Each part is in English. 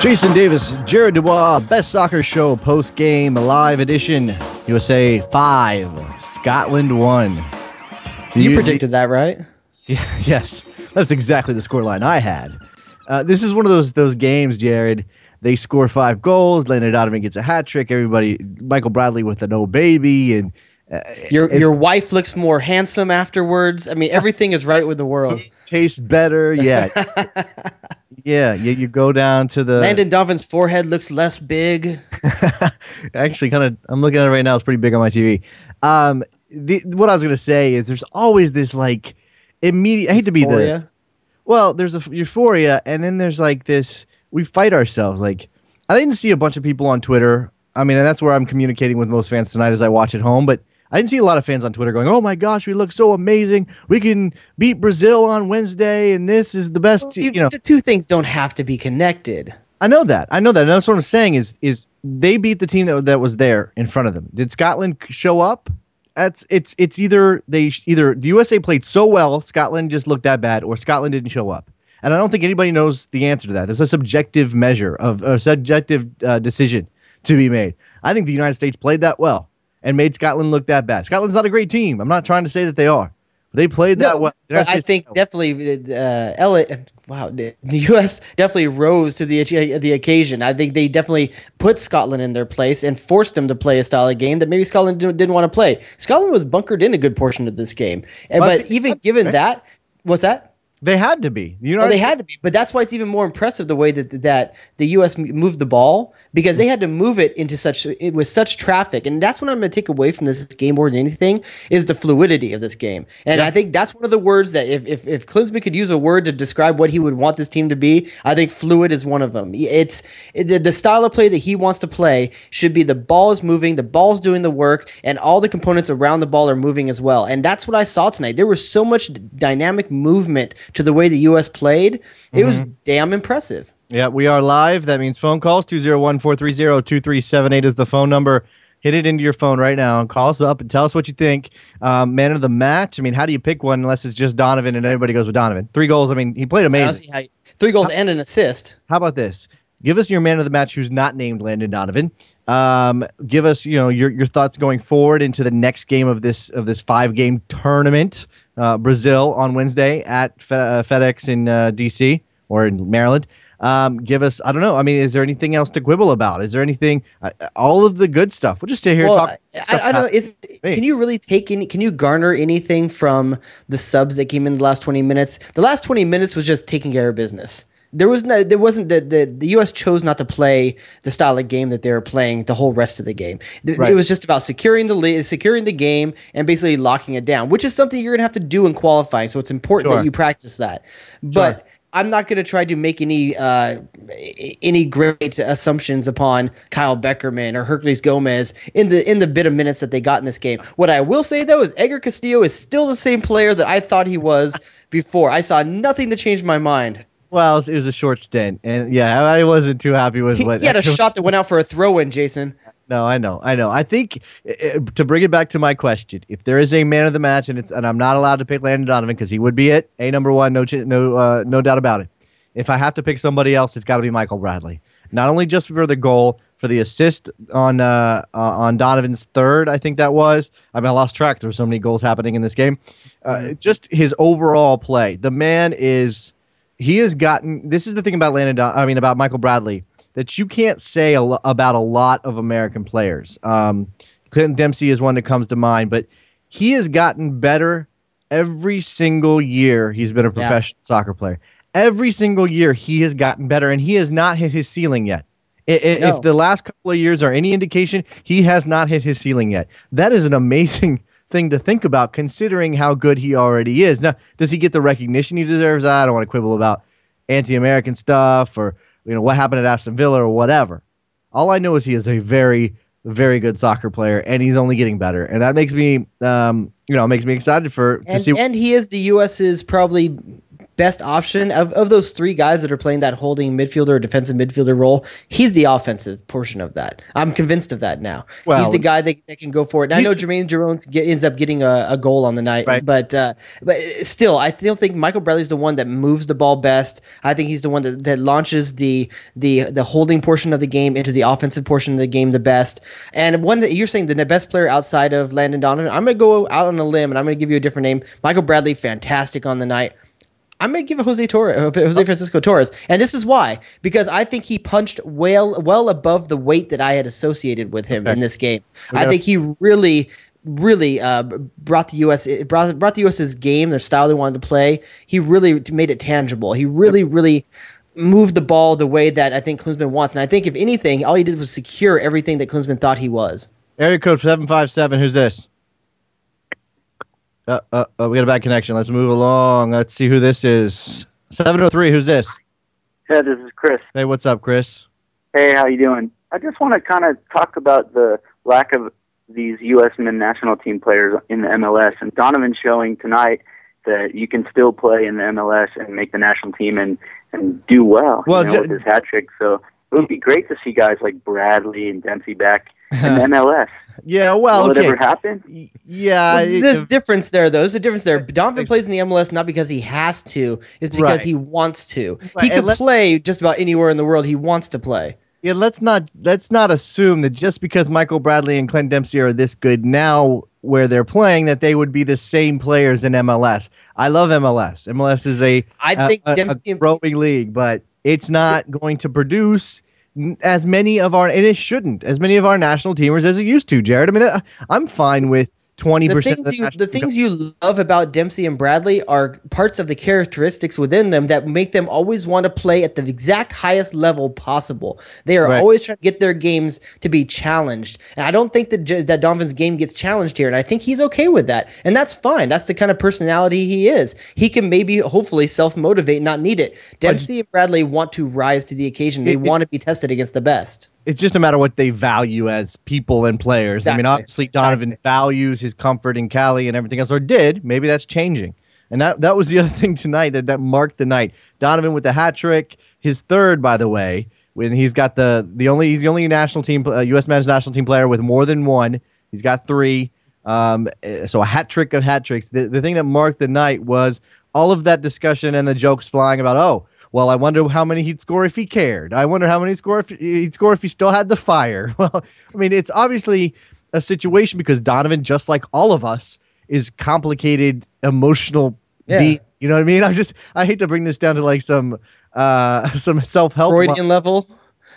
Jason Davis, Jared Dubois, Best Soccer Show post-game live edition. USA 5, Scotland 1. You predicted that, right? Yeah, yes, that's exactly the scoreline I had. This is one of those games, Jared. They score 5 goals. Landon Donovan gets a hat trick. Everybody, Michael Bradley with a no baby, and your wife looks more handsome afterwards. I mean, everything is right with the world. Tastes better, yeah. Yeah, you go down to the... Landon Donovan's forehead looks less big. Actually, I'm looking at it right now. It's pretty big on my TV. What I was going to say is there's always this, like, immediate... I hate to be the... Well, there's a euphoria, and then there's, like, this... We fight ourselves. Like, I didn't see a bunch of people on Twitter. I mean, and that's where I'm communicating with most fans tonight as I watch at home, but I didn't see a lot of fans on Twitter going, "Oh my gosh, we look so amazing. We can beat Brazil on Wednesday, and this is the best." Well, the two things don't have to be connected. I know that. And that's what I'm saying is they beat the team that was there in front of them. Did Scotland show up? It's either the USA played so well, Scotland just looked that bad, or Scotland didn't show up. And I don't think anybody knows the answer to that. It's a subjective measure of a subjective decision to be made. I think the United States played that well and made Scotland look that bad. Scotland's not a great team. I'm not trying to say that they are. But they played that well. But I think definitely the U.S. definitely rose to the occasion. I think they definitely put Scotland in their place and forced them to play a style of game that maybe Scotland didn't want to play. Scotland was bunkered in a good portion of this game. But even given that, what's that? They had to be. They had to be. But that's why it's even more impressive the way that the U.S. moved the ball, because they had to move it with such traffic. And that's what I'm going to take away from this game more than anything is the fluidity of this game. And I think that's one of the words that if Klinsmann could use a word to describe what he would want this team to be, I think fluid is one of them. It's the style of play that he wants to play should be the ball is moving, the ball's doing the work, and all the components around the ball are moving as well. And that's what I saw tonight. There was so much dynamic movement to the way the U.S. played. It was damn impressive. Yeah, we are live. That means phone calls. 201-430-2378 is the phone number. Hit it into your phone right now and call us up and tell us what you think. Man of the match. I mean, how do you pick one unless it's just Donovan and everybody goes with Donovan? 3 goals. I mean, he played amazing. 3 goals and an assist. How about this? Give us your man of the match who's not named Landon Donovan. Give us, your thoughts going forward into the next game of this 5-game tournament. Brazil on Wednesday at FedEx in D.C. or in Maryland. Give us, I don't know. I mean, is there anything else to quibble about? Is there anything, all of the good stuff? We'll just stay here and talk. I don't know. Can you really can you garner anything from the subs that came in the last 20 minutes? The last 20 minutes was just taking care of business. There wasn't the U.S. chose not to play the style of game that they were playing the whole rest of the game. It was just about securing the game, and basically locking it down, which is something you're gonna have to do in qualifying. So it's important that you practice that. But I'm not going to try to make any great assumptions upon Kyle Beckerman or Hercules Gomez in the bit of minutes that they got in this game. What I will say though is Edgar Castillo is still the same player that I thought he was before. I saw nothing to change my mind. Well, it was a short stint, and I wasn't too happy with what he had a shot that went out for a throw-in, Jason. No, I know. I think to bring it back to my question, if there is a man of the match, and I'm not allowed to pick Landon Donovan because he would be it, number one, no doubt about it. If I have to pick somebody else, it's got to be Michael Bradley. Not only just for the goal, for the assist on Donovan's third, I think that was. I mean, I lost track. There were so many goals happening in this game. Just his overall play. The man is. He has gotten. This is the thing about about Michael Bradley that you can't say about a lot of American players. Clinton Dempsey is one that comes to mind, but he has gotten better every single year he's been a professional soccer player. Every single year he has gotten better, and he has not hit his ceiling yet. If the last couple of years are any indication, he has not hit his ceiling yet. That is an amazing thing to think about, considering how good he already is. Now, does he get the recognition he deserves? I don't want to quibble about anti-American stuff or what happened at Aston Villa or whatever. All I know is he is a very, very good soccer player, and he's only getting better, and that makes me, makes me excited to see. And he is the U.S.'s probably best option of those three guys that are playing that holding midfielder or defensive midfielder role. He's the offensive portion of that. I'm convinced of that now. Well, he's the guy that can go for it. And I know Jermaine Jones ends up getting a goal on the night, right. but still, I still think Michael Bradley's the one that moves the ball best. I think he's the one that launches the holding portion of the game into the offensive portion of the game the best. And one that you're saying the best player outside of Landon Donovan, I'm going to go out on a limb and I'm going to give you a different name. Michael Bradley, fantastic on the night. I'm going to give it Jose Francisco Torres. And this is why. Because I think he punched well above the weight that I had associated with him in this game. I think he really brought the U.S.'s game, their style they wanted to play. He really made it tangible. He really moved the ball the way that I think Klinsmann wants. And I think, if anything, all he did was secure everything that Klinsmann thought he was. Area code 757, who's this? We got a bad connection. Let's move along. Let's see who this is. 703, who's this? Yeah, this is Chris. Hey, what's up, Chris? Hey, how you doing? I just want to kind of talk about the lack of these U.S. men's national team players in the MLS, and Donovan showing tonight that you can still play in the MLS and make the national team and do well, with his hat trick. So it would be great to see guys like Bradley and Dempsey back in the MLS. Yeah, well, will it ever happen? Yeah, well, there's a difference there, though. There's a difference there. Donovan plays in the MLS not because he has to; it's because he wants to. Right. He could play just about anywhere in the world he wants to play. Yeah, let's not assume that just because Michael Bradley and Clint Dempsey are this good now where they're playing that they would be the same players in MLS. I love MLS. MLS is a growing league, but it's not going to produce as many of our, and it shouldn't, as many of our national teamers as it used to, Jared. I mean, I'm fine with 20%. The things you love about Dempsey and Bradley are parts of the characteristics within them that make them always want to play at the exact highest level possible. They are always trying to get their games to be challenged. And I don't think that Donovan's game gets challenged here. And I think he's okay with that. And that's fine. That's the kind of personality he is. He can hopefully self-motivate and not need it. Dempsey and Bradley want to rise to the occasion. They want to be tested against the best. It's just a matter of what they value as people and players. Exactly. I mean, obviously Donovan values his comfort in Cali and everything else, or did. Maybe that's changing. And that was the other thing tonight that marked the night. Donovan with the hat trick, his third, by the way, when he's got he's the only national team, U.S. men's national team player with more than one. He's got three. So a hat trick of hat tricks. The thing that marked the night was all of that discussion and the jokes flying about, well, I wonder how many he'd score if he cared. I wonder how many he'd score if he still had the fire. Well, I mean, it's obviously a situation because Donovan, just like all of us, is complicated, emotional being. You know what I mean? I hate to bring this down to like some self-help Freudian level.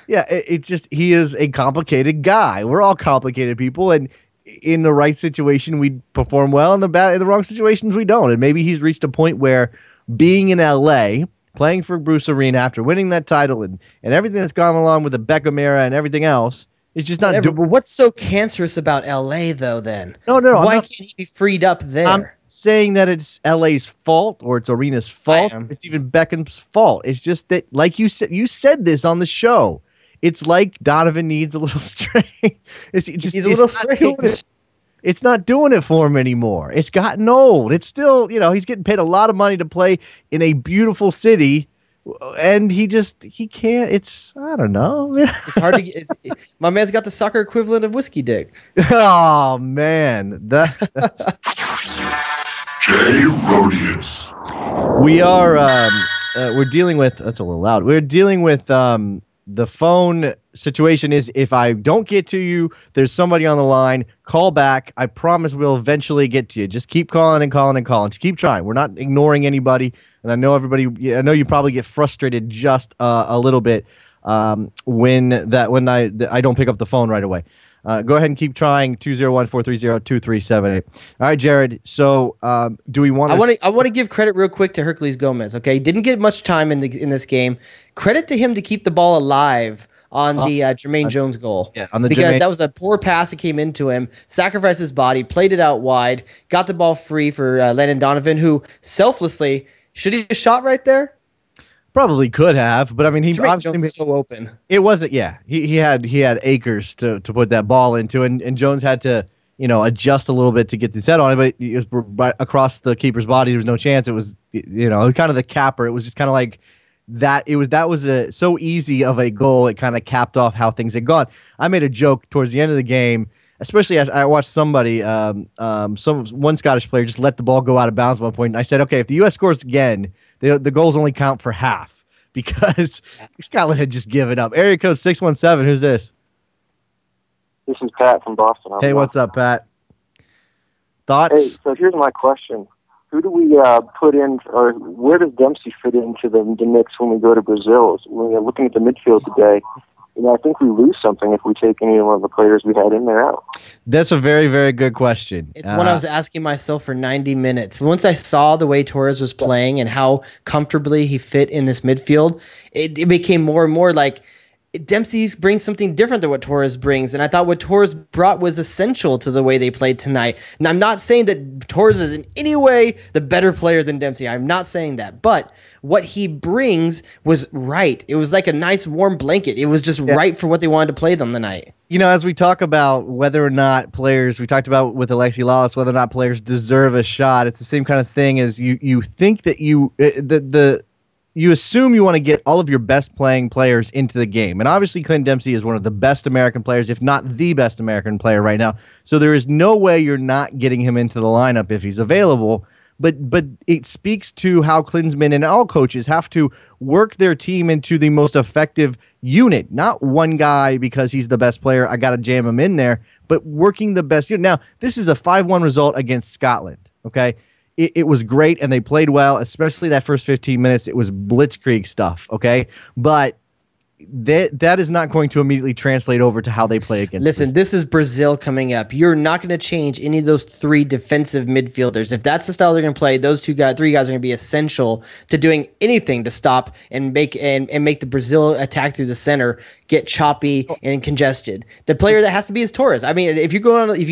Yeah, it's just he is a complicated guy. We're all complicated people, and in the right situation we perform well, in the wrong situations we don't. And maybe he's reached a point where being in LA, playing for Bruce Arena after winning that title and everything that's gone along with the Beckham era and everything else, it's just not. What's so cancerous about LA though? Then no. Why can't he be freed up there? I'm saying that it's LA's fault or it's Arena's fault. It's even Beckham's fault. It's just that, like you said this on the show. It's like Donovan needs a little strength. It's not doing it for him anymore. It's gotten old. It's still, he's getting paid a lot of money to play in a beautiful city, and he can't. I don't know. It's hard to get. My man's got the soccer equivalent of whiskey dick. Oh man, Jay Rodius. We are. We're dealing with. That's a little loud. We're dealing with the phone situation. Is if I don't get to you, there's somebody on the line. Call back. I promise we'll eventually get to you. Just keep calling and calling and calling. Just keep trying. We're not ignoring anybody. And I know you probably get frustrated just a little bit when I don't pick up the phone right away. Go ahead and keep trying. 201-430-2378. All right, Jared. So do we want to... I want to give credit real quick to Hercules Gomez, okay? Didn't get much time in this game. Credit to him to keep the ball alive on the Jermaine Jones goal. Yeah, because that was a poor pass that came into him, sacrificed his body, played it out wide, got the ball free for Landon Donovan, who selflessly... Should he have shot right there? Probably could have, but I mean, he obviously was so open. It wasn't. Yeah, he had acres to put that ball into, and Jones had to adjust a little bit to get the set on it, but it was right across the keeper's body. There was no chance. It was, kind of the capper. It was just kind of like that. That was so easy of a goal. It kind of capped off how things had gone. I made a joke towards the end of the game, especially as I watched somebody, one Scottish player just let the ball go out of bounds at one point. And I said, okay, if the U.S. scores again, the goals only count for half because Scotland had just given up. Area code 617. Who's this? This is Pat from Boston. Hey, what's up, Pat? Thoughts? Hey, so here's my question. Who do we put in, or where does Dempsey fit into the mix when we go to Brazil? When we're looking at the midfield today, I think we lose something if we take any of the players we had in there out. That's a very, very good question. It's what I was asking myself for 90 minutes. Once I saw the way Torres was playing and how comfortably he fit in this midfield, it became more and more like Dempsey brings something different than what Torres brings, and I thought what Torres brought was essential to the way they played tonight. And I'm not saying that Torres is in any way the better player than Dempsey. I'm not saying that, but what he brings was right. It was like a nice warm blanket. It was just right for what they wanted to play on the night. As we talk about whether or not players, we talked about with Alexi Lalas, whether or not players deserve a shot. It's the same kind of thing as you think that you assume you want to get all of your best playing players into the game. And obviously Clint Dempsey is one of the best American players, if not the best American player right now. So there is no way you're not getting him into the lineup if he's available. But it speaks to how Klinsmann and all coaches have to work their team into the most effective unit. Not one guy because he's the best player, I got to jam him in there, but working the best unit. Now, this is a 5-1 result against Scotland, okay? It was great, and they played well, especially that first 15 minutes. It was blitzkrieg stuff, okay? But that is not going to immediately translate over to how they play against Listen, this is Brazil coming up. You're not going to change any of those three defensive midfielders. If that's the style they're going to play, those three guys are going to be essential to doing anything to stop and make the Brazil attack through the center get choppy and congested. The player that has to be is Torres. I mean, if you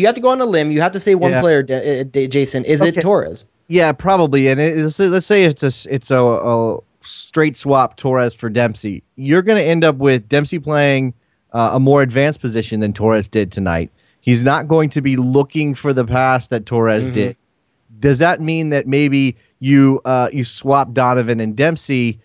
have to go on a limb, you have to say one player, Jason. Is it Torres? Yeah, probably. And let's say it's a straight swap Torres for Dempsey. You're going to end up with Dempsey playing a more advanced position than Torres did tonight. He's not going to be looking for the pass that Torres did. Does that mean that maybe you swap Donovan and Dempsey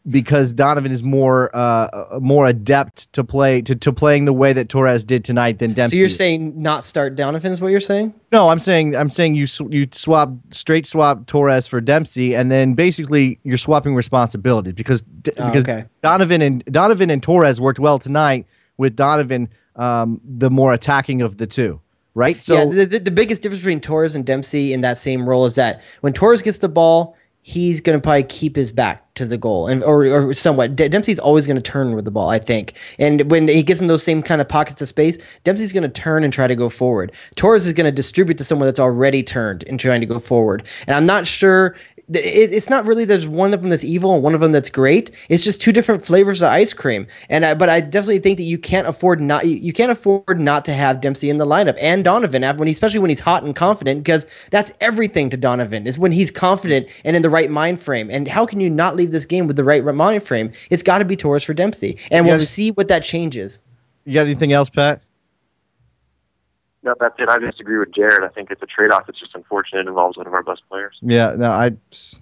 because Donovan is more adept to playing the way that Torres did tonight than Dempsey? So you're saying not start Donovan is what you're saying? No, I'm saying you swap Torres for Dempsey, and then basically you're swapping responsibility because Donovan and Torres worked well tonight with Donovan the more attacking of the two. Right? So the biggest difference between Torres and Dempsey in that same role is that when Torres gets the ball, he's going to probably keep his back to the goal or somewhat. Dempsey's always going to turn with the ball, I think. And when he gets in those same kind of pockets of space, Dempsey's going to turn and try to go forward. Torres is going to distribute to someone that's already turned and trying to go forward. And I'm not sure. It's not really there's one of them that's evil and one of them that's great. It's just two different flavors of ice cream. But I definitely think that you can't afford not to have Dempsey in the lineup and Donovan especially when he's hot and confident, because that's everything to Donovan is when he's confident and in the right mind frame. And how can you not leave this game with the right mind frame? It's got to be Torres for Dempsey, and we'll see what that changes. You got anything else, Pat? No, that's it. I disagree with Jared. I think it's a trade-off. It's just unfortunate. It involves one of our best players. Yeah, no,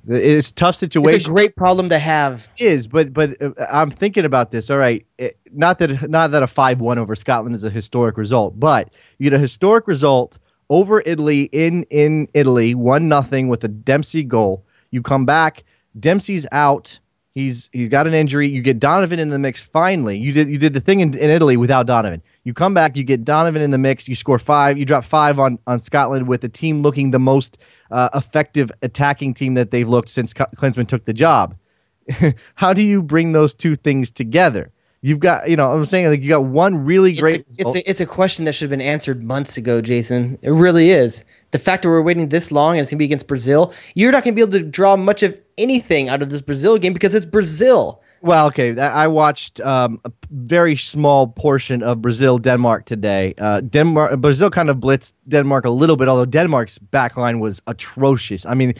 it's a tough situation. It's a great problem to have. It is, but I'm thinking about this. All right, not that a 5-1 over Scotland is a historic result, but you get a historic result over Italy in Italy, 1-0 with a Dempsey goal. You come back, Dempsey's out. He's got an injury. You get Donovan in the mix. Finally, you did the thing in Italy without Donovan. You come back, you get Donovan in the mix. You score 5. You drop 5 on Scotland with the team looking the most effective attacking team that they've looked since Klinsmann took the job. How do you bring those two things together? You've got, I'm saying, like, you got one really great. It's a question that should have been answered months ago, Jason. It really is. The fact that we're waiting this long and it's going to be against Brazil, you're not going to be able to draw much of anything out of this Brazil game because it's Brazil. Well, okay, I watched a very small portion of Brazil-Denmark today. Brazil kind of blitzed Denmark a little bit, although Denmark's backline was atrocious. I mean,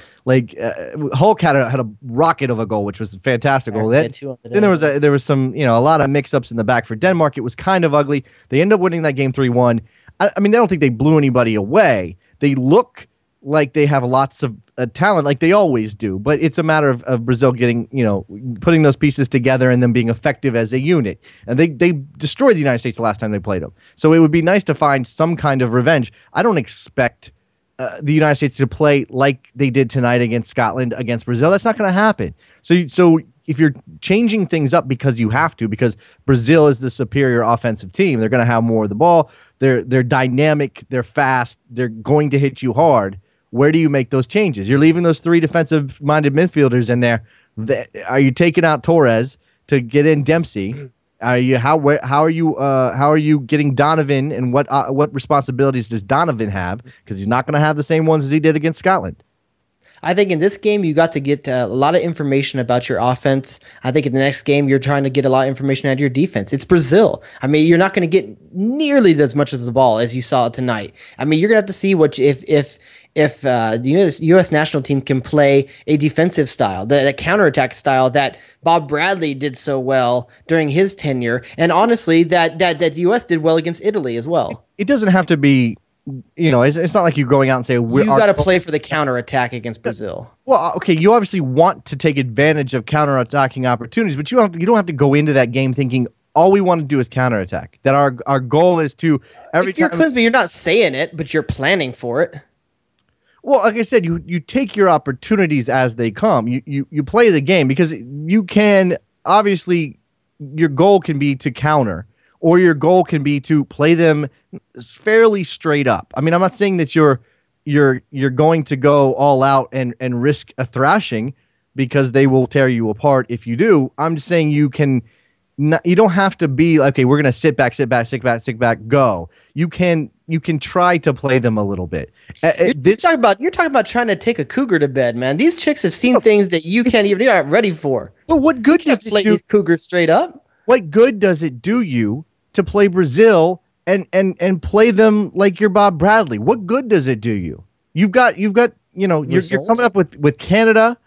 Hulk had a rocket of a goal, which was a fantastic goal. Then there was some, a lot of mix-ups in the back for Denmark. It was kind of ugly. They ended up winning that game 3-1. I mean, I don't think they blew anybody away. They look like they have lots of talent, like they always do. But it's a matter of Brazil getting, putting those pieces together and them being effective as a unit. And they destroyed the United States the last time they played them. So it would be nice to find some kind of revenge. I don't expect the United States to play like they did tonight against Scotland, against Brazil. That's not going to happen. So if you're changing things up because you have to, because Brazil is the superior offensive team, they're going to have more of the ball. They're dynamic. They're fast. They're going to hit you hard. Where do you make those changes? You're leaving those three defensive-minded midfielders in there. Are you taking out Torres to get in Dempsey? How are you getting Donovan, and what responsibilities does Donovan have? Because he's not going to have the same ones as he did against Scotland. I think in this game, you got to get a lot of information about your offense. I think in the next game, you're trying to get a lot of information out of your defense. It's Brazil. I mean, you're not going to get nearly as much as the ball as you saw tonight. I mean, you're going to have to see if the U.S. national team can play a defensive style, the counterattack style that Bob Bradley did so well during his tenure, and honestly, that the U.S. did well against Italy as well. It doesn't have to be. It's not like you're going out and say you got to play for the counterattack against Brazil. Well, okay, you obviously want to take advantage of counterattacking opportunities, but you don't have to go into that game thinking all we want to do is counterattack. That our goal is to every time. Klinsmann, you're not saying it, but you're planning for it. Well, like I said, you take your opportunities as they come. You play the game because you can obviously your goal can be to counter. Or your goal can be to play them fairly straight up. I mean, I'm not saying that you're going to go all out and risk a thrashing because they will tear you apart if you do. I'm just saying you don't have to be okay. We're gonna sit back, go. You can try to play them a little bit. You're talking about trying to take a cougar to bed, man. These chicks have seen things that you're not ready for. Well, what good does it play these cougars straight up? What good does it do you to play Brazil and play them like you're Bob Bradley? What good does it do you? You're coming up with Canada,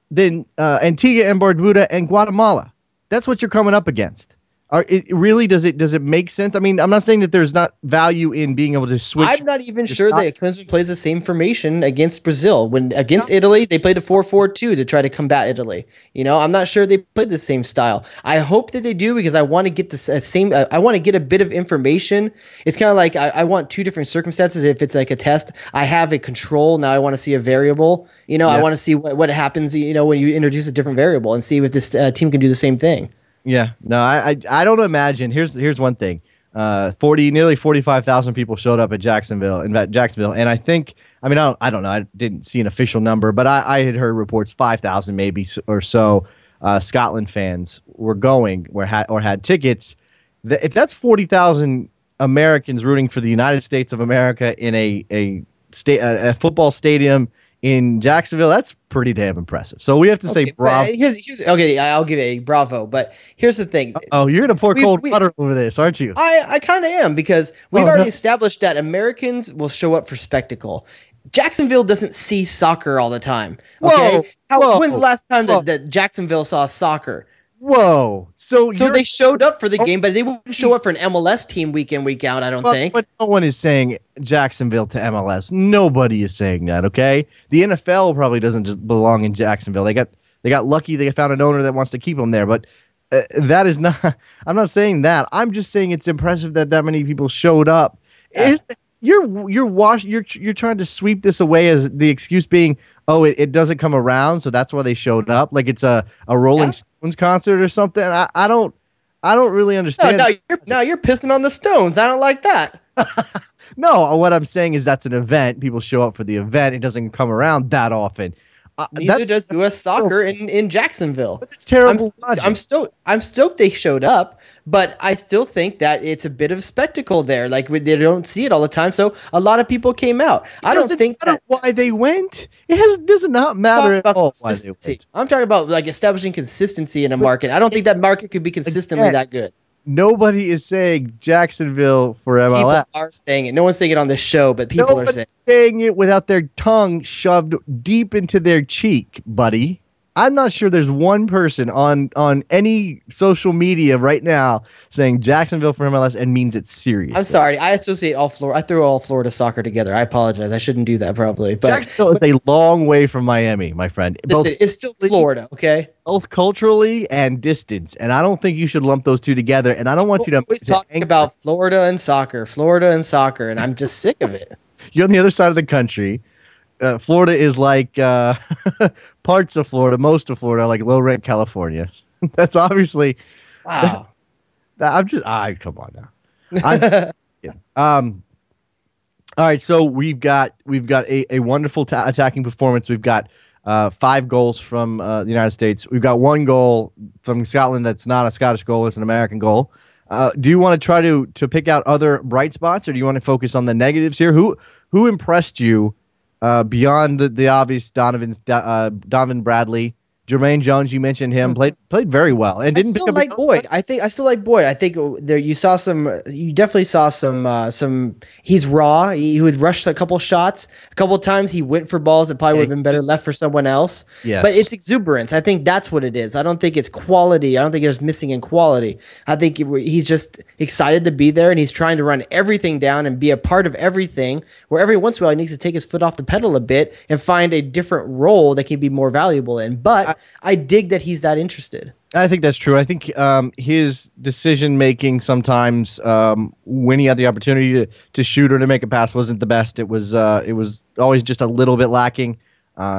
then Antigua and Barbuda and Guatemala. That's what you're coming up against. Does it make sense? I mean, I'm not saying that there's not value in being able to switch. I'm not even sure that Klinsmann plays the same formation against Brazil. When against Italy, they played a 4-4-2 to try to combat Italy. I'm not sure they played the same style. I hope that they do because I want to get the same. I want to get a bit of information. It's kind of like I want two different circumstances. If it's like a test, I have a control. Now I want to see a variable. I want to see what happens. When you introduce a different variable and see if this team can do the same thing. Yeah, no, I don't imagine. Here's one thing. Nearly 45,000 people showed up at Jacksonville, and I think, I don't know, I didn't see an official number, but I had heard reports 5,000 maybe or so Scotland fans were going or had tickets. If that's 40,000 Americans rooting for the United States of America in a football stadium in Jacksonville, that's pretty damn impressive. So we have to say bravo. I'll give it a bravo. But here's the thing. Oh, you're going to pour cold water over this, aren't you? I kind of am because we've already established that Americans will show up for spectacle. Jacksonville doesn't see soccer all the time. Okay? When's the last time that Jacksonville saw soccer? Whoa. So they showed up for the game, but they wouldn't show up for an MLS team week in, week out, I don't think. But no one is saying Jacksonville to MLS. Nobody is saying that, okay? The NFL probably doesn't just belong in Jacksonville. They got lucky they found an owner that wants to keep them there, but that is not – I'm not saying that. I'm just saying it's impressive that many people showed up. You're trying to sweep this away as the excuse being – it doesn't come around, so that's why they showed up. Like it's a Rolling Stones concert or something. I don't really understand. Now you're pissing on the Stones. I don't like that. No, what I'm saying is that's an event. People show up for the event. It doesn't come around that often. Neither does U.S. soccer in Jacksonville. But it's terrible. I'm stoked they showed up, but I still think that it's a bit of spectacle there. Like they don't see it all the time, so a lot of people came out. I don't think that's why they went. It does not matter at all why they went. I'm talking about like establishing consistency in a market. I don't think that market could be consistently that good. Nobody is saying Jacksonville for MLS. People are saying it. No one's saying it on this show, but people are saying it without their tongue shoved deep into their cheek, buddy. I'm not sure there's one person on any social media right now saying Jacksonville for MLS and means it seriously. I'm sorry. I associate all Florida. I throw all Florida soccer together. I apologize. I shouldn't do that probably. But Jacksonville is a long way from Miami, my friend. Listen, it's still Florida, okay? Both culturally and distance, and I don't think you should lump those two together. And I don't want you to always talking about Florida and soccer, and I'm just sick of it. You're on the other side of the country. Florida is like parts of Florida, most of Florida, like low-rent California. That's obviously wow. I'm just come on now. All right, so we've got a wonderful attacking performance. We've got 5 goals from the United States. We've got 1 goal from Scotland that's not a Scottish goal; it's an American goal. Do you want to try to pick out other bright spots, or do you want to focus on the negatives here? Who impressed you beyond the obvious Donovan Bradley? Jermaine Jones, you mentioned him, played very well and didn't. I still like Boyd. I still like Boyd. I think there you definitely saw some. He's raw. He would rush a couple shots. A couple times he went for balls that probably would have been better left for someone else. Yeah, but it's exuberance. I think that's what it is. I don't think it's quality. I don't think it's missing in quality. I think he's just excited to be there and he's trying to run everything down and be a part of everything. Where every once in a while he needs to take his foot off the pedal a bit and find a different role that can be more valuable in. But I dig that he's that interested. I think that's true. I think his decision making sometimes when he had the opportunity to shoot or to make a pass wasn't the best. It was always just a little bit lacking.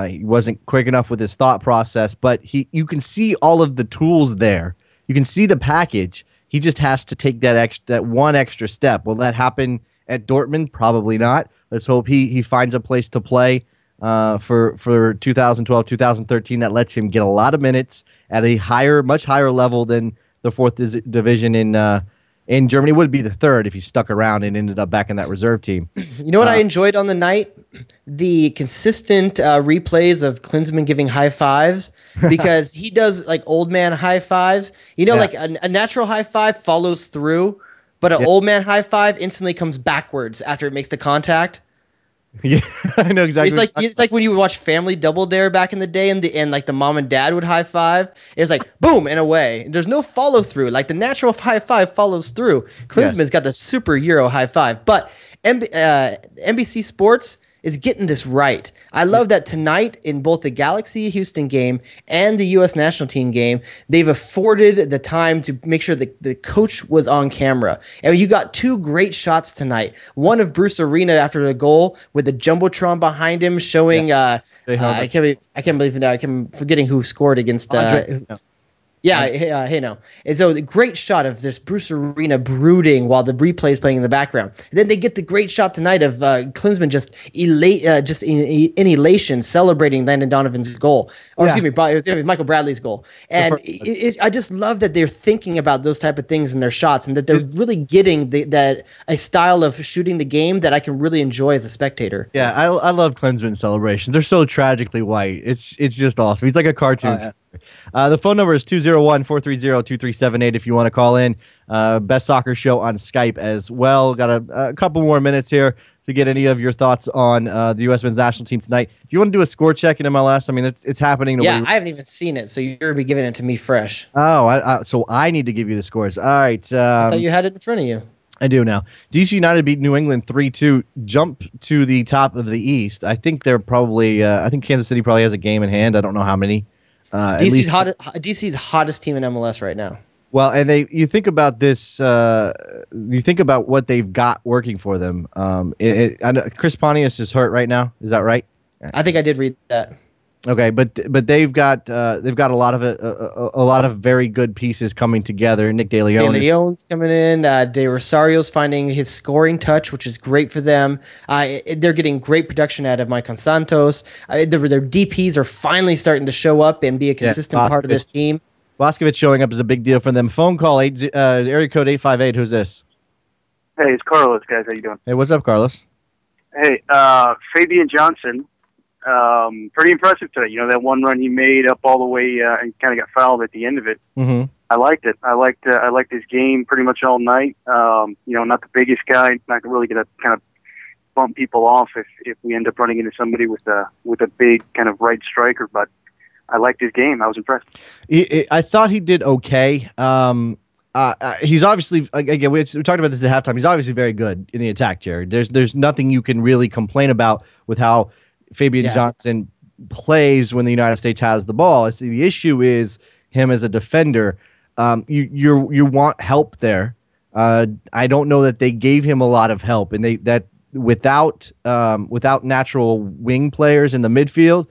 He wasn't quick enough with his thought process, but you can see all of the tools there. You can see the package. He just has to take that one extra step. Will that happen at Dortmund? Probably not. Let's hope he finds a place to play for 2012, 2013 that lets him get a lot of minutes at a much higher level than the 4th division in Germany. Would be the 3rd if he stuck around and ended up back in that reserve team. You know what I enjoyed on the night? The consistent replays of Klinsmann giving high fives, because he does like old man high fives. You know, like a natural high five follows through, but an old man high five instantly comes backwards after it makes the contact. Yeah, I know exactly. It's like when you would watch Family Double Dare back in the day, and like the mom and dad would high five. It's like boom and away. There's no follow through. Like the natural high five follows through. Klinsmann's got the super Euro high five, but NBC Sports is getting this right. I love that tonight in both the Galaxy Houston game and the U.S. national team game, they've afforded the time to make sure that the coach was on camera. And you got 2 great shots tonight. One of Bruce Arena after the goal with the Jumbotron behind him showing, I can't believe it now. I'm forgetting who scored against, no. And so the great shot of this Bruce Arena brooding while the replay is playing in the background. And then they get the great shot tonight of Klinsmann just in elation celebrating Landon Donovan's goal. Or excuse me, it was Michael Bradley's goal. And I just love that they're thinking about those type of things in their shots and that they're really getting a style of shooting the game that I can really enjoy as a spectator. Yeah, I love Klinsmann celebrations. They're so tragically white. It's just awesome. He's like a cartoon. Oh, yeah. The phone number is 201-430-2378 if you want to call in. Best Soccer Show on Skype as well. Got a couple more minutes here to get any of your thoughts on the U.S. men's national team tonight. Do you want to do a score check in MLS? I mean, it's happening. I haven't even seen it, so you're going to be giving it to me fresh. Oh, so I need to give you the scores. All right. I thought you had it in front of you. I do now. DC United beat New England 3-2, jump to the top of the East. I think they're probably I think Kansas City probably has a game in hand. I don't know how many. DC's hottest team in MLS right now. Well, and you think about this. You think about what they've got working for them. I know Chris Pontius is hurt right now. Is that right? I think I did read that. Okay, but they've got a lot of very good pieces coming together. Nick De Leon's coming in. De Rosario's finding his scoring touch, which is great for them. They're getting great production out of Maicon Santos. Their DPs are finally starting to show up and be a consistent part of this team. Blaskovich showing up is a big deal for them. Phone call area code 858. Who's this? Hey, it's Carlos, guys. How you doing? Hey, what's up, Carlos? Hey, Fabian Johnson. Pretty impressive today. You know, that one run he made up all the way and kind of got fouled at the end of it. Mm-hmm. I liked it. I liked his game pretty much all night. You know, not the biggest guy, not really going to kind of bump people off if we end up running into somebody with a big kind of right striker. But I liked his game. I was impressed. I thought he did okay. He's obviously, again, we talked about this at halftime. He's obviously very good in the attack, Jared. There's nothing you can really complain about with how Fabian Johnson plays when the United States has the ball. The issue is him as a defender. You want help there. I don't know that they gave him a lot of help, and without natural wing players in the midfield,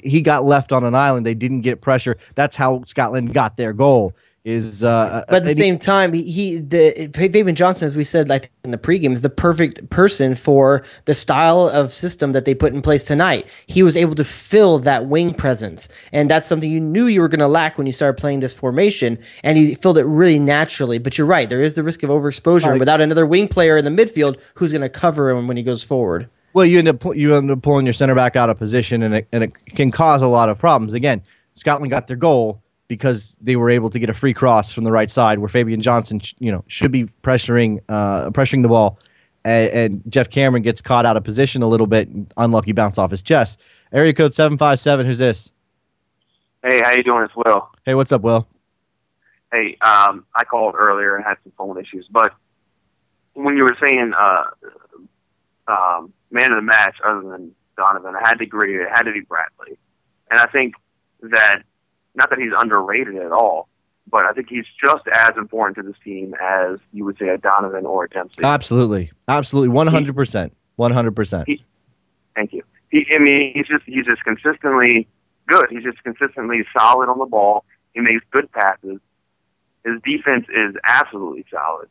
he got left on an island. They didn't get pressure. That's how Scotland got their goal. But at the same time, Fabian Johnson, as we said, like in the pregame, is the perfect person for the style of system that they put in place tonight. He was able to fill that wing presence, and that's something you knew you were going to lack when you started playing this formation, and he filled it really naturally. But you're right, there is the risk of overexposure without another wing player in the midfield who's going to cover him when he goes forward. Well, you end up pulling your center back out of position, and it can cause a lot of problems. Again, Scotland got their goal because they were able to get a free cross from the right side where Fabian Johnson, should be pressuring the ball, and Jeff Cameron gets caught out of position a little bit. Unlucky bounce off his chest. Area code 757. Who's this? Hey, how you doing? It's Will. Hey, what's up, Will? Hey, I called earlier and had some phone issues, but when you were saying man of the match other than Donovan, I had to agree. It had to be Bradley, and I think that. Not that he's underrated at all, but I think he's just as important to this team as you would say a Donovan or a Dempsey. Absolutely, 100%, 100%. Thank you. He's just consistently good. He's just consistently solid on the ball. He makes good passes. His defense is absolutely solid,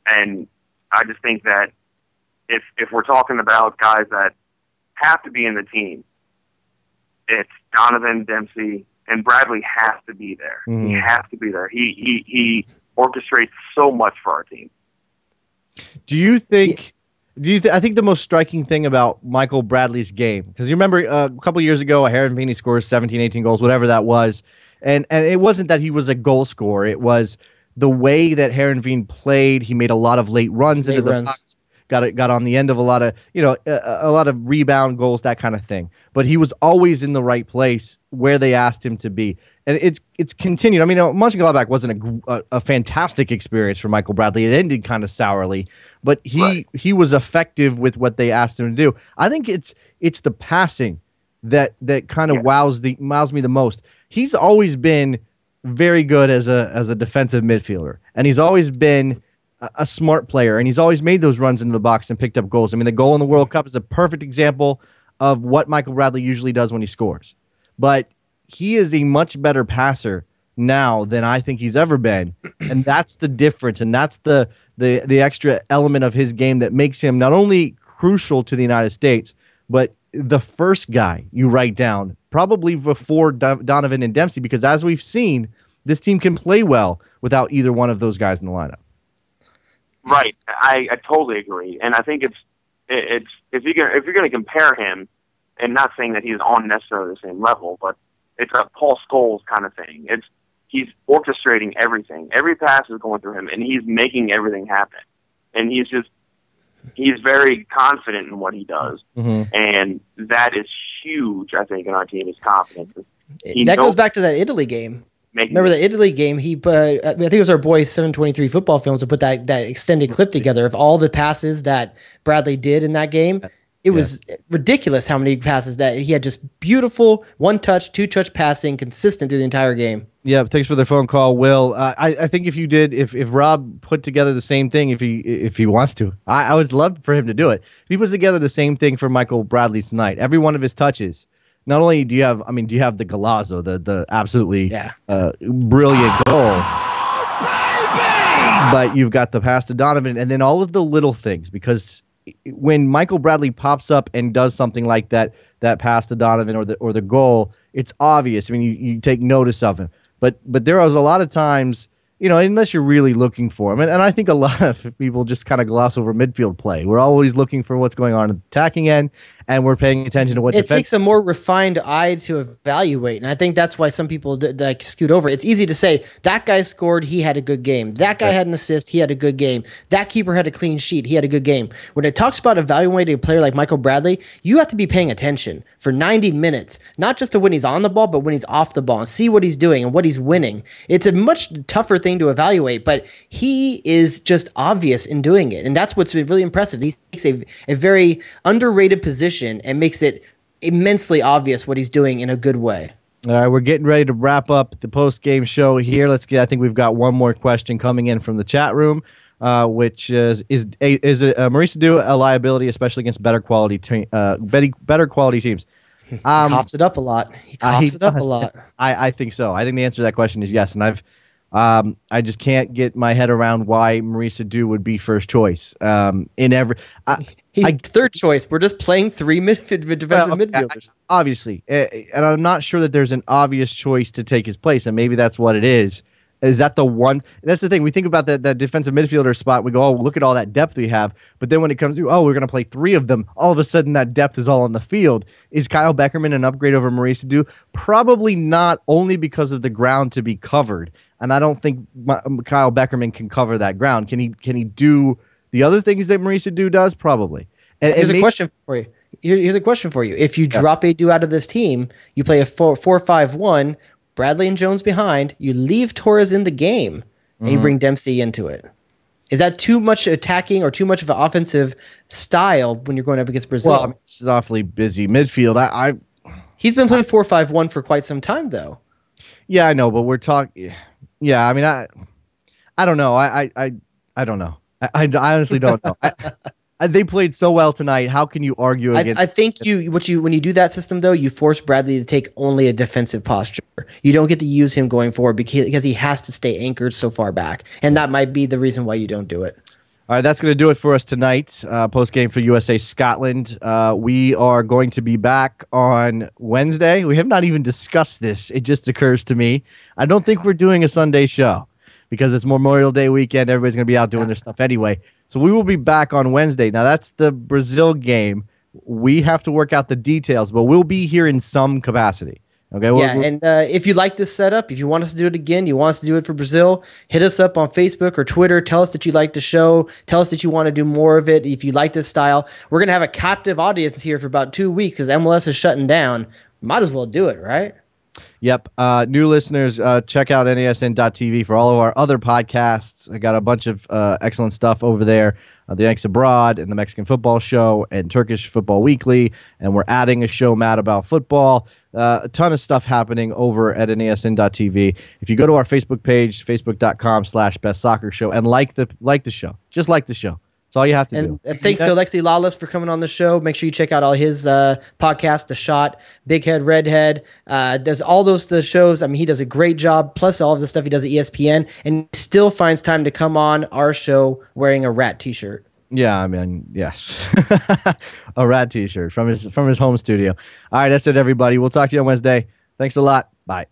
and I just think that if we're talking about guys that have to be in the team, it's Donovan, Dempsey. And Bradley has to be there. He has to be there. He orchestrates so much for our team. Do you think? I think the most striking thing about Michael Bradley's game, because you remember a couple years ago, Heron Feeney scores 17, 18 goals, whatever that was, and it wasn't that he was a goal scorer. It was the way that Heron Feeney played. He made a lot of late runs into the box. Got on the end of a lot of a lot of rebound goals, that kind of thing. But he was always in the right place where they asked him to be, and it's continued. I mean, Mönchengladbach wasn't a fantastic experience for Michael Bradley. It ended kind of sourly, but he was effective with what they asked him to do. I think it's the passing that kind of wows me the most. He's always been very good as a defensive midfielder, and he's always been a smart player, and he's always made those runs into the box and picked up goals. I mean, the goal in the World Cup is a perfect example of what Michael Bradley usually does when he scores. But he is a much better passer now than I think he's ever been, and that's the difference, and that's the extra element of his game that makes him not only crucial to the United States, but the first guy you write down, probably before Donovan and Dempsey, because as we've seen, this team can play well without either one of those guys in the lineup. Right, I totally agree, and I think it's if you're going to compare him, and not saying that he's on necessarily the same level, but it's a Paul Scholes kind of thing. He's orchestrating everything. Every pass is going through him, and he's making everything happen. And he's very confident in what he does, and that is huge. I think in our team is confidence. That goes back to that Italy game. Remember the Italy game? I think it was our boys 723 Football Films to put that extended clip together of all the passes that Bradley did in that game. It was ridiculous how many passes that he had. Just beautiful one touch, two touch passing, consistent through the entire game. Yeah, thanks for the phone call, Will. I think if Rob put together the same thing, if he wants to, I would love for him to do it. If he puts together the same thing for Michael Bradley tonight, every one of his touches. Not only do you have the Golazo, the absolutely brilliant goal, but you've got the pass to Donovan, and then all of the little things. Because when Michael Bradley pops up and does something like that pass to Donovan or the goal, it's obvious. I mean, you take notice of him. But there was a lot of times, unless you're really looking for him, and I think a lot of people just kind of gloss over midfield play. We're always looking for what's going on in the attacking end, and we're paying attention to what it takes a more refined eye to evaluate. And I think that's why some people like scoot over. It's easy to say that guy scored, he had a good game. That guy had an assist, he had a good game. That keeper had a clean sheet, he had a good game. When it talks about evaluating a player like Michael Bradley, you have to be paying attention for 90 minutes, not just to when he's on the ball, but when he's off the ball, and see what he's doing and what he's winning. It's a much tougher thing to evaluate, but he is just obvious in doing it. And that's what's really impressive. He takes a very underrated position and makes it immensely obvious what he's doing in a good way. All right, we're getting ready to wrap up the post-game show here. I think we've got one more question coming in from the chat room, which is Maurice Adu a liability, especially against better quality teams? He coughs it up a lot. I think so. I think the answer to that question is yes, and I just can't get my head around why Maurice Adu would be first choice. He's third choice. We're just playing three defensive midfielders. Obviously, and I'm not sure that there's an obvious choice to take his place, and maybe that's what it is. Is that the one? That's the thing. We think about that defensive midfielder spot. We go, oh, look at all that depth we have. But then when it comes to, oh, we're going to play three of them, all of a sudden that depth is all on the field. Is Kyle Beckerman an upgrade over Maurice Adu? Probably not, only because of the ground to be covered. And I don't think Kyle Beckerman can cover that ground. Can he do the other things that Maurice Adu does? Probably. Here's a question for you. Here's a question for you. If you drop Adu out of this team, you play a 4-5-1, Bradley and Jones behind, you leave Torres in the game, and you bring Dempsey into it. Is that too much attacking or too much of an offensive style when you're going up against Brazil? Well, it's an awfully busy midfield. He's been playing 4-5-1 for quite some time, though. Yeah, I know, but we're talking. Yeah, I mean, I don't know. I don't know. I honestly don't know. They played so well tonight. How can you argue against? I think when you do that system though, you force Bradley to take only a defensive posture. You don't get to use him going forward because he has to stay anchored so far back, and that might be the reason why you don't do it. All right, that's going to do it for us tonight. Post game for USA Scotland. We are going to be back on Wednesday. We have not even discussed this. It just occurs to me. I don't think we're doing a Sunday show because it's Memorial Day weekend. Everybody's going to be out doing their stuff anyway. So we will be back on Wednesday. Now, that's the Brazil game. We have to work out the details, but we'll be here in some capacity. Okay. And if you like this setup, if you want us to do it again, you want us to do it for Brazil, hit us up on Facebook or Twitter. Tell us that you like the show. Tell us that you want to do more of it. If you like this style, we're going to have a captive audience here for about 2 weeks because MLS is shutting down. Might as well do it, right? Yep. New listeners, check out NASN.TV for all of our other podcasts. I got a bunch of excellent stuff over there. The Yanks Abroad and the Mexican Football Show and Turkish Football Weekly. And we're adding a show, Matt, about football. A ton of stuff happening over at NASN.TV. If you go to our Facebook page, facebook.com/Best Soccer Show, and like the show, just like the show. That's all you have to do. And thanks to Alexi Lawless for coming on the show. Make sure you check out all his podcasts, The Shot, Big Head, Redhead. There's all those the shows. I mean, he does a great job, plus all of the stuff he does at ESPN, and still finds time to come on our show wearing a rat t-shirt. Yeah, I mean, yes. A rat t-shirt from his home studio. All right, that's it, everybody. We'll talk to you on Wednesday. Thanks a lot. Bye.